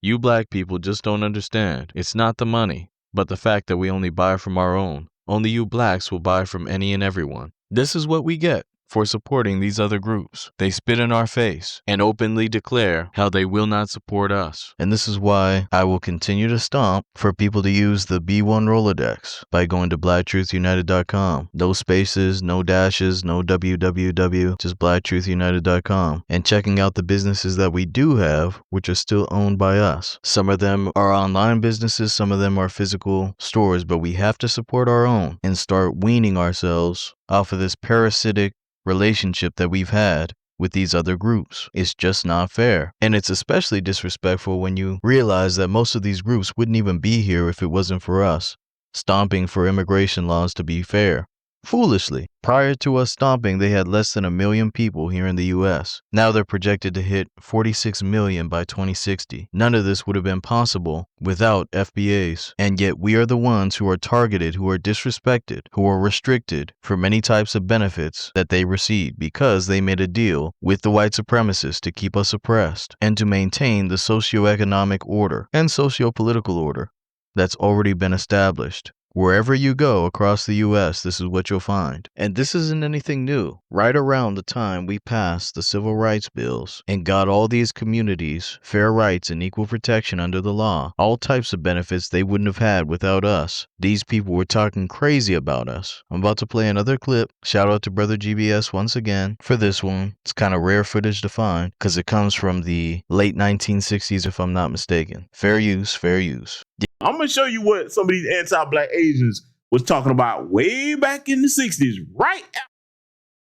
You black people just don't understand. It's not the money, but the fact that we only buy from our own. Only you blacks will buy from any and everyone. This is what we get for supporting these other groups. They spit in our face and openly declare how they will not support us. And this is why I will continue to stomp for people to use the B1 Rolodex by going to blacktruthunited.com. No spaces, no dashes, no www, just blacktruthunited.com, and checking out the businesses that we do have, which are still owned by us. Some of them are online businesses, some of them are physical stores, but we have to support our own and start weaning ourselves off of this parasitic relationship that we've had with these other groups. It's just not fair. And it's especially disrespectful when you realize that most of these groups wouldn't even be here if it wasn't for us stomping for immigration laws to be fair. Foolishly, prior to us stomping, they had less than 1 million people here in the U.S. Now they're projected to hit 46 million by 2060. None of this would have been possible without FBAs. And yet we are the ones who are targeted, who are disrespected, who are restricted from many types of benefits that they receive because they made a deal with the white supremacists to keep us oppressed and to maintain the socioeconomic order and socio-political order that's already been established. Wherever you go across the U.S., this is what you'll find. And this isn't anything new. Right around the time we passed the civil rights bills and got all these communities fair rights and equal protection under the law, all types of benefits they wouldn't have had without us, these people were talking crazy about us. I'm about to play another clip. Shout out to Brother GBS once again for this one. It's kind of rare footage to find because it comes from the late 1960s, if I'm not mistaken. Fair use, fair use. I'm going to show you what some of these anti-black Asians was talking about way back in the 60s, right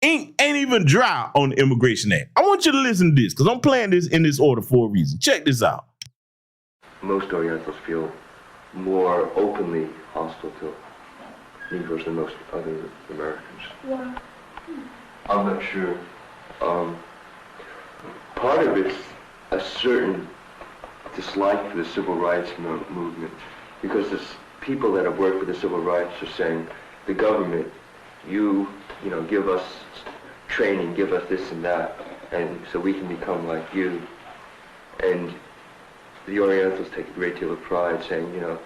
ink ain't even dry on the Immigration Act. I want you to listen to this, because I'm playing this in this order for a reason. Check this out. Most Orientals feel more openly hostile to Negroes than most other Americans. Why? I'm not sure. Part of it's a certain dislike for the civil rights movement, because the people that have worked for the civil rights are saying, the government, you know, give us training, give us this and that, and so we can become like you. And the Orientals take a great deal of pride saying, you know,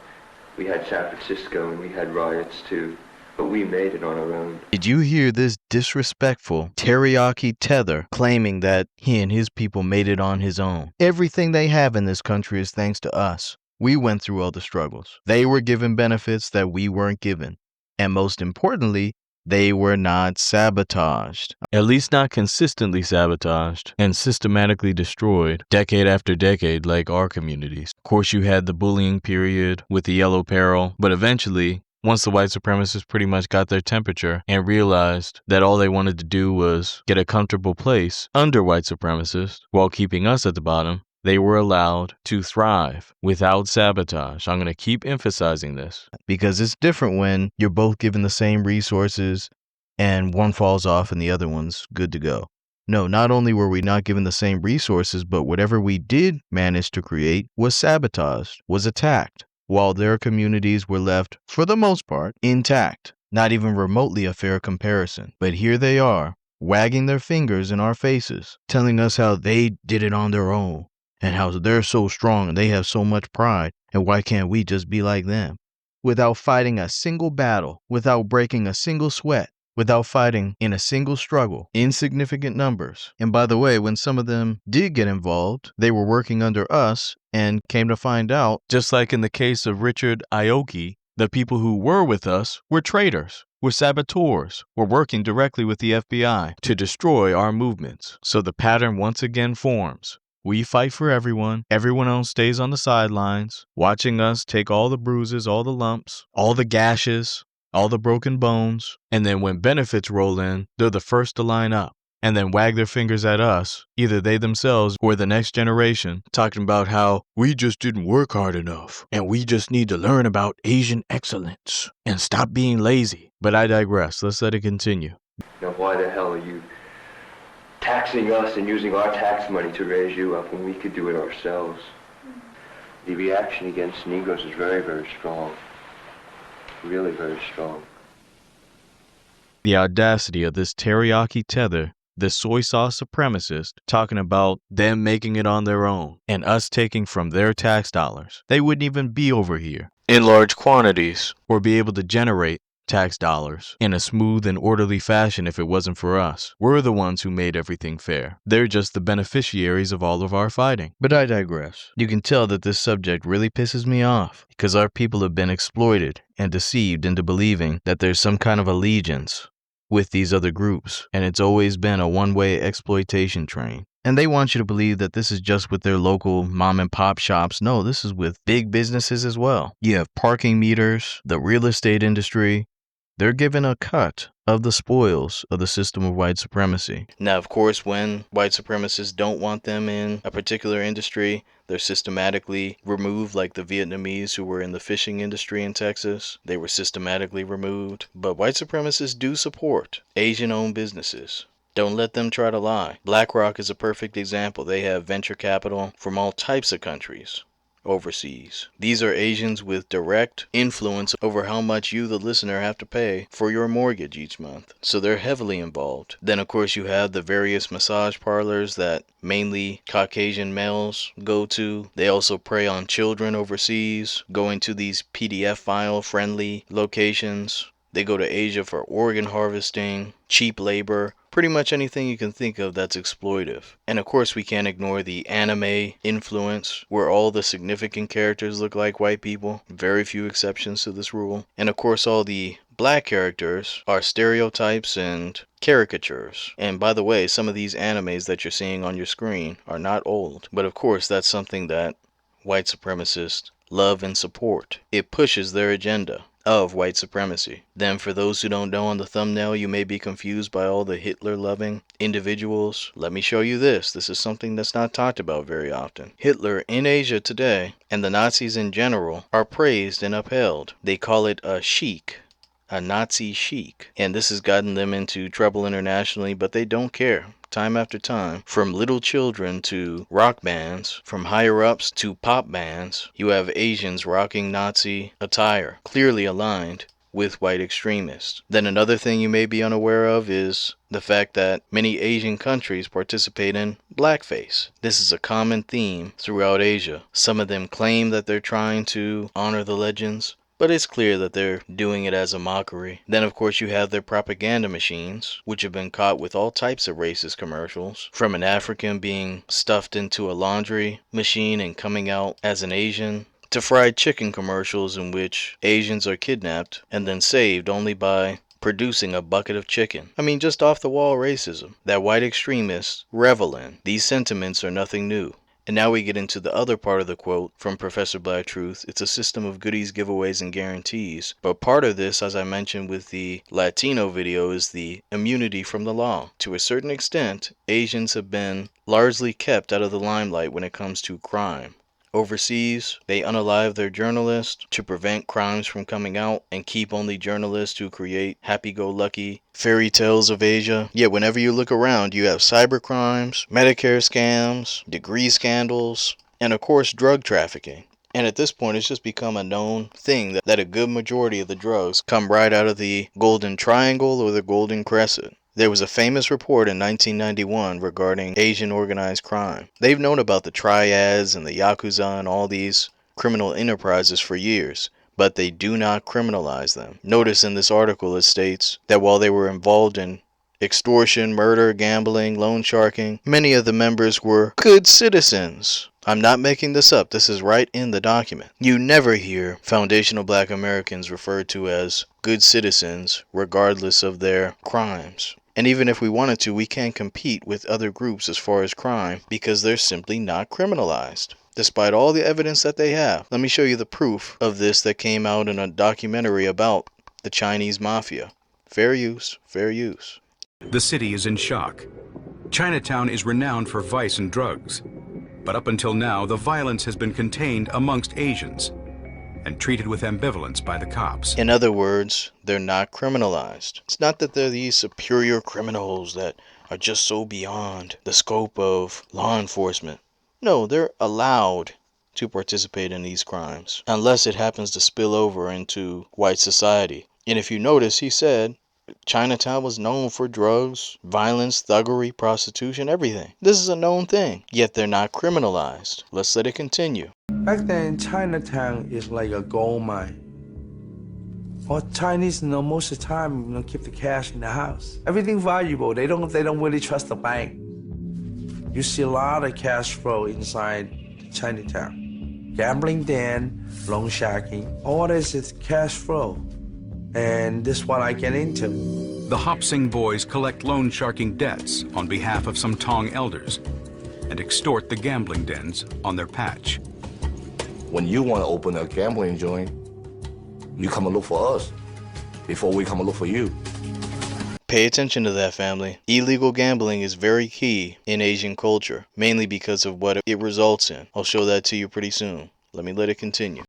we had San Francisco and we had riots too, but we made it on our own. Did you hear this disrespectful teriyaki tether claiming that he and his people made it on his own? Everything they have in this country is thanks to us. We went through all the struggles. They were given benefits that we weren't given. And most importantly, they were not sabotaged. At least not consistently sabotaged and systematically destroyed decade after decade like our communities. Of course, you had the bullying period with the yellow peril, but eventually, once the white supremacists pretty much got their temperature and realized that all they wanted to do was get a comfortable place under white supremacists while keeping us at the bottom, they were allowed to thrive without sabotage. I'm going to keep emphasizing this because it's different when you're both given the same resources and one falls off and the other one's good to go. No, not only were we not given the same resources, but whatever we did manage to create was sabotaged, was attacked, while their communities were left, for the most part, intact. Not even remotely a fair comparison. But here they are, wagging their fingers in our faces, telling us how they did it on their own, and how they're so strong and they have so much pride, and why can't we just be like them? Without fighting a single battle, without breaking a single sweat, without fighting in a single struggle, insignificant numbers. And by the way, when some of them did get involved, they were working under us and came to find out, just like in the case of Richard Aoki, the people who were with us were traitors, were saboteurs, were working directly with the FBI to destroy our movements. So the pattern once again forms. We fight for everyone. Everyone else stays on the sidelines, watching us take all the bruises, all the lumps, all the gashes, all the broken bones. And then when benefits roll in, they're the first to line up and then wag their fingers at us, either they themselves or the next generation, talking about how we just didn't work hard enough and we just need to learn about Asian excellence and stop being lazy. But I digress. Let's let it continue. Now, why the hell are you taxing us and using our tax money to raise you up when we could do it ourselves? The reaction against Negroes is very, very strong. Really very strong. The audacity of this teriyaki tether, the soy sauce supremacist, talking about them making it on their own and us taking from their tax dollars. They wouldn't even be over here in large quantities or be able to generate tax dollars in a smooth and orderly fashion if it wasn't for us. We're the ones who made everything fair. They're just the beneficiaries of all of our fighting. But I digress. You can tell that this subject really pisses me off because our people have been exploited and deceived into believing that there's some kind of allegiance with these other groups, and it's always been a one-way exploitation train. And they want you to believe that this is just with their local mom and pop shops. No, this is with big businesses as well. You have parking meters, the real estate industry. They're given a cut of the spoils of the system of white supremacy. Now, of course, when white supremacists don't want them in a particular industry, they're systematically removed, like the Vietnamese who were in the fishing industry in Texas. They were systematically removed. But white supremacists do support Asian-owned businesses. Don't let them try to lie. BlackRock is a perfect example. They have venture capital from all types of countries overseas. These are Asians with direct influence over how much you, the listener, have to pay for your mortgage each month. So they're heavily involved. Then, of course, you have the various massage parlors that mainly Caucasian males go to. They also prey on children overseas, going to these PDF file friendly locations. They go to Asia for organ harvesting, cheap labor, pretty much anything you can think of that's exploitive. And of course we can't ignore the anime influence, where all the significant characters look like white people. Very few exceptions to this rule. And of course all the black characters are stereotypes and caricatures. And by the way, some of these animes that you're seeing on your screen are not old. But of course that's something that white supremacists love and support. It pushes their agenda. of white supremacy. Then for those who don't know, on the thumbnail you may be confused by all the Hitler-loving individuals. Let me show you this. This is something that's not talked about very often. Hitler in Asia today, and the Nazis in general, are praised and upheld. They call it a chic. A Nazi chic. And this has gotten them into trouble internationally, but they don't care. Time after time, from little children to rock bands, from higher-ups to pop bands, you have Asians rocking Nazi attire, clearly aligned with white extremists. Then another thing you may be unaware of is the fact that many Asian countries participate in blackface. This is a common theme throughout Asia. Some of them claim that they're trying to honor the legends, but it's clear that they're doing it as a mockery. Then of course you have their propaganda machines, which have been caught with all types of racist commercials, from an African being stuffed into a laundry machine and coming out as an Asian, to fried chicken commercials in which Asians are kidnapped and then saved only by producing a bucket of chicken. I mean, just off the wall racism that white extremists revel in. These sentiments are nothing new. And now we get into the other part of the quote from Professor Black Truth. It's a system of goodies, giveaways, and guarantees. But part of this, as I mentioned with the Latino video, is the immunity from the law. To a certain extent, Asians have been largely kept out of the limelight when it comes to crime. Overseas, they unalive their journalists to prevent crimes from coming out and keep only journalists who create happy-go-lucky fairy tales of Asia. Yet whenever you look around, you have cyber crimes, Medicare scams, degree scandals, and of course drug trafficking. And at this point, it's just become a known thing that a good majority of the drugs come right out of the Golden Triangle or the Golden Crescent. There was a famous report in 1991 regarding Asian organized crime. They've known about the triads and the Yakuza and all these criminal enterprises for years, but they do not criminalize them. Notice in this article it states that while they were involved in extortion, murder, gambling, loan sharking, many of the members were good citizens. I'm not making this up. This is right in the document. You never hear foundational Black Americans referred to as good citizens regardless of their crimes. And even if we wanted to, we can't compete with other groups as far as crime because they're simply not criminalized, despite all the evidence that they have. Let me show you the proof of this that came out in a documentary about the Chinese mafia. Fair use, fair use. The city is in shock. Chinatown is renowned for vice and drugs. But up until now, the violence has been contained amongst Asians and treated with ambivalence by the cops. In other words, they're not criminalized. It's not that they're these superior criminals that are just so beyond the scope of law enforcement. No, they're allowed to participate in these crimes unless it happens to spill over into white society. And if you notice, he said Chinatown was known for drugs, violence, thuggery, prostitution, everything. This is a known thing, yet they're not criminalized. Let's let it continue. Back then, Chinatown is like a gold mine. Well, Chinese, most of the time, keep the cash in the house. Everything valuable. They don't really trust the bank. You see a lot of cash flow inside Chinatown. Gambling den, loan sharking, all this is cash flow. And this is what I get into. The Hop Sing boys collect loan sharking debts on behalf of some Tong elders and extort the gambling dens on their patch. When you want to open a gambling joint, you come and look for us before we come and look for you. Pay attention to that, family. Illegal gambling is very key in Asian culture, mainly because of what it results in. I'll show that to you pretty soon. Let it continue.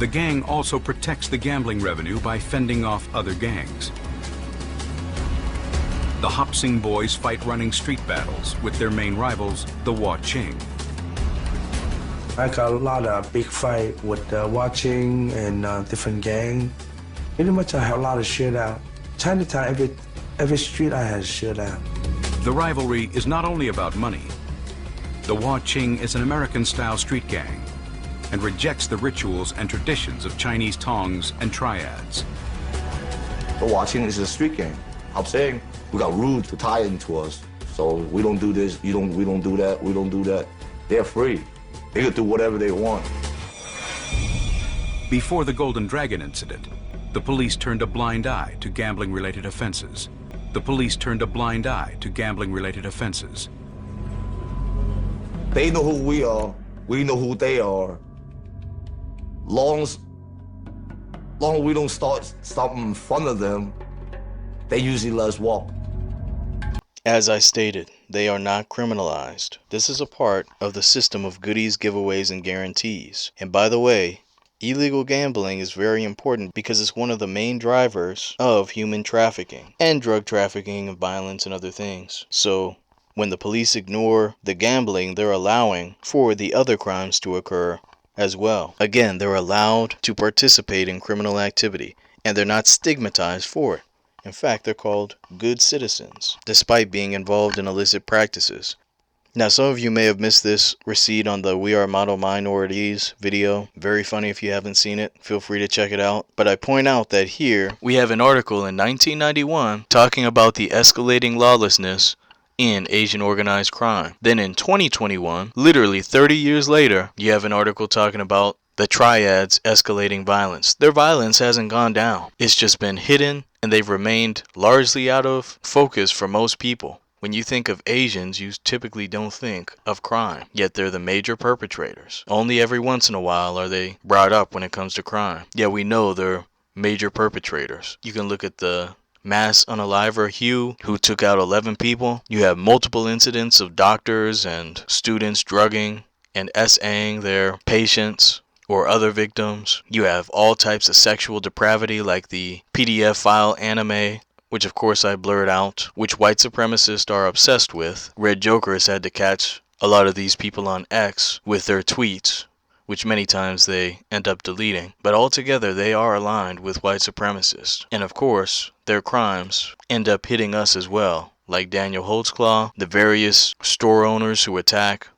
The gang also protects the gambling revenue by fending off other gangs. The Hop Sing boys fight running street battles with their main rivals, the Hua Ching. I got a lot of big fight with Hua Ching and different gang. Pretty much I have a lot of shootout. Chinatown, every street I had a shootout. The rivalry is not only about money. The Hua Ching is an American-style street gang and rejects the rituals and traditions of Chinese tongs and triads. The Hua Ching is a street gang. I'm saying we got rules to tie into us. So we don't do this, we don't do that, we don't do that. They're free. They can do whatever they want. Before the Golden Dragon incident, the police turned a blind eye to gambling-related offenses. The police turned a blind eye to gambling-related offenses. They know who we are. We know who they are. Long Long as we don't start something in front of them, they usually let us walk. As I stated, they are not criminalized. This is a part of the system of goodies, giveaways, and guarantees. And by the way, illegal gambling is very important because it's one of the main drivers of human trafficking and drug trafficking and violence and other things. So when the police ignore the gambling, they're allowing for the other crimes to occur as well. Again, they're allowed to participate in criminal activity and they're not stigmatized for it. In fact, they're called good citizens, despite being involved in illicit practices. Now, some of you may have missed this receipt on the We Are Model Minorities video. Very funny if you haven't seen it. Feel free to check it out. But I point out that here we have an article in 1991 talking about the escalating lawlessness in Asian organized crime. Then in 2021, literally 30 years later, you have an article talking about the triads escalating violence. Their violence hasn't gone down. It's just been hidden and they've remained largely out of focus for most people. When you think of Asians, you typically don't think of crime, yet they're the major perpetrators. Only every once in a while are they brought up when it comes to crime. Yet we know they're major perpetrators. You can look at the mass unaliver Huey, who took out 11 people. You have multiple incidents of doctors and students drugging and SAing their patients or other victims. You have all types of sexual depravity like the PDF file anime, which of course I blurred out, which white supremacists are obsessed with. Red Joker has had to catch a lot of these people on X with their tweets, which many times they end up deleting. But altogether, they are aligned with white supremacists. And of course, their crimes end up hitting us as well, like Daniel Holtzclaw, the various store owners who attack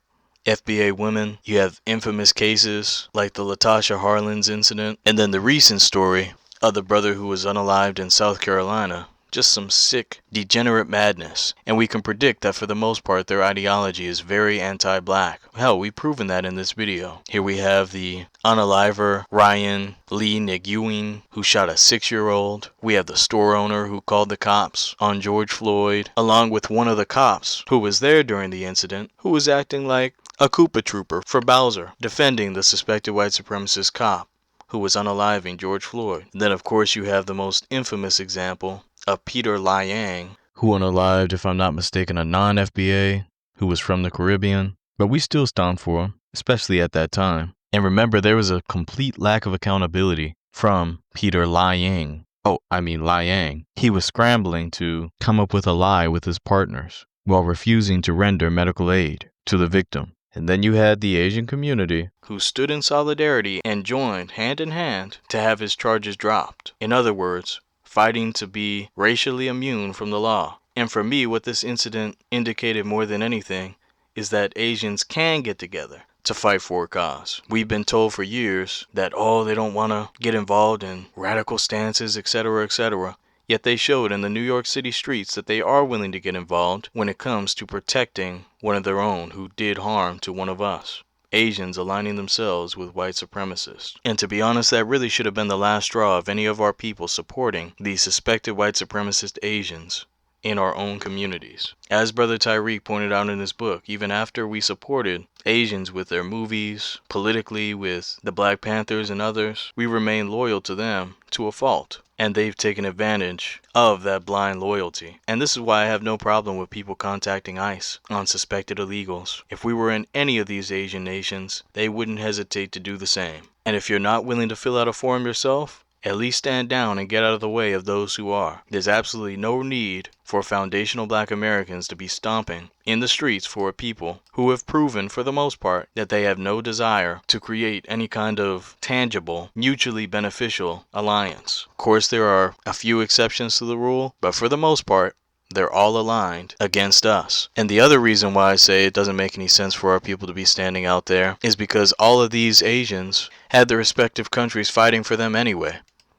FBA women. You have infamous cases like the Latasha Harlins incident, and then the recent story of the brother who was unalived in South Carolina. Just some sick, degenerate madness. And we can predict that for the most part their ideology is very anti-black. Hell, we've proven that in this video. Here we have the unaliver Ryan Lee Nguyen, who shot a 6-year-old. We have the store owner who called the cops on George Floyd, along with one of the cops who was there during the incident, who was acting like a Koopa trooper for Bowser, defending the suspected white supremacist cop who was unaliving George Floyd. And then of course you have the most infamous example of Peter Liang, who unalived, if I'm not mistaken, a non-FBA who was from the Caribbean. But we still stomped for him, especially at that time. And remember, there was a complete lack of accountability from Peter Liang. Liang. He was scrambling to come up with a lie with his partners while refusing to render medical aid to the victim. And then you had the Asian community who stood in solidarity and joined hand in hand to have his charges dropped. In other words, fighting to be racially immune from the law. And for me, what this incident indicated more than anything is that Asians can get together to fight for a cause. We've been told for years that, they don't want to get involved in radical stances, etc., etc. Yet they showed in the New York City streets that they are willing to get involved when it comes to protecting one of their own who did harm to one of us. Asians aligning themselves with white supremacists. And to be honest, that really should have been the last straw of any of our people supporting these suspected white supremacist Asians in our own communities. As Brother Tyreek pointed out in his book, even after we supported Asians with their movies, politically with the Black Panthers and others, we remain loyal to them to a fault. And they've taken advantage of that blind loyalty. And this is why I have no problem with people contacting ICE on suspected illegals. If we were in any of these Asian nations, they wouldn't hesitate to do the same. And if you're not willing to fill out a form yourself, at least stand down and get out of the way of those who are. There's absolutely no need for foundational black Americans to be stomping in the streets for people who have proven, for the most part, that they have no desire to create any kind of tangible, mutually beneficial alliance. Of course, there are a few exceptions to the rule, but for the most part, they're all aligned against us. And the other reason why I say it doesn't make any sense for our people to be standing out there is because all of these Asians had their respective countries fighting for them anyway.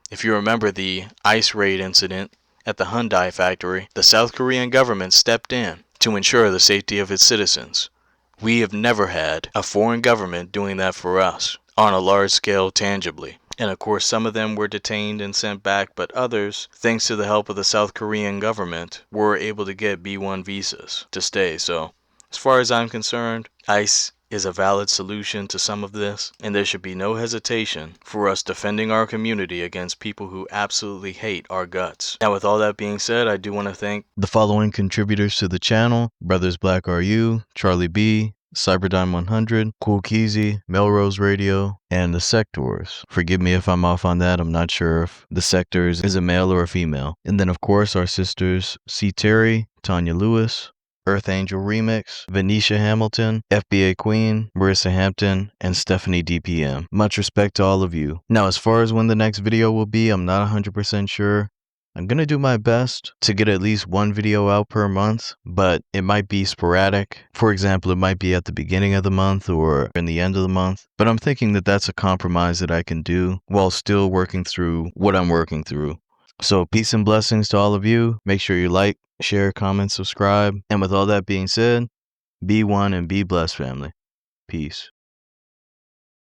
If you remember the ICE raid incident at the Hyundai factory, the South Korean government stepped in to ensure the safety of its citizens. We have never had a foreign government doing that for us on a large scale tangibly. And of course, some of them were detained and sent back, but others, thanks to the help of the South Korean government, were able to get B-1 visas to stay. So As far as I'm concerned, ICE is a valid solution to some of this, and there should be no hesitation for us defending our community against people who absolutely hate our guts. Now, with all that being said, I do want to thank the following contributors to the channel: Brothers Black RU, Charlie B, Cyberdyne 100, Cool Keezy, Melrose Radio, and the Sectors. Forgive me if I'm off on that. I'm not sure if the Sectors is a male or a female. And then, of course, our sisters C. Terry, Tanya Lewis, Earth Angel Remix, Venetia Hamilton, FBA Queen, Marissa Hampton, and Stephanie DPM. Much respect to all of you. Now, as far as when the next video will be, I'm not 100% sure. I'm gonna do my best to get at least one video out per month, but it might be sporadic. For example, it might be at the beginning of the month or in the end of the month. But I'm thinking that that's a compromise that I can do while still working through what I'm working through. So peace and blessings to all of you. Make sure you like, share, comment, subscribe. And with all that being said, be one and be blessed, family. Peace.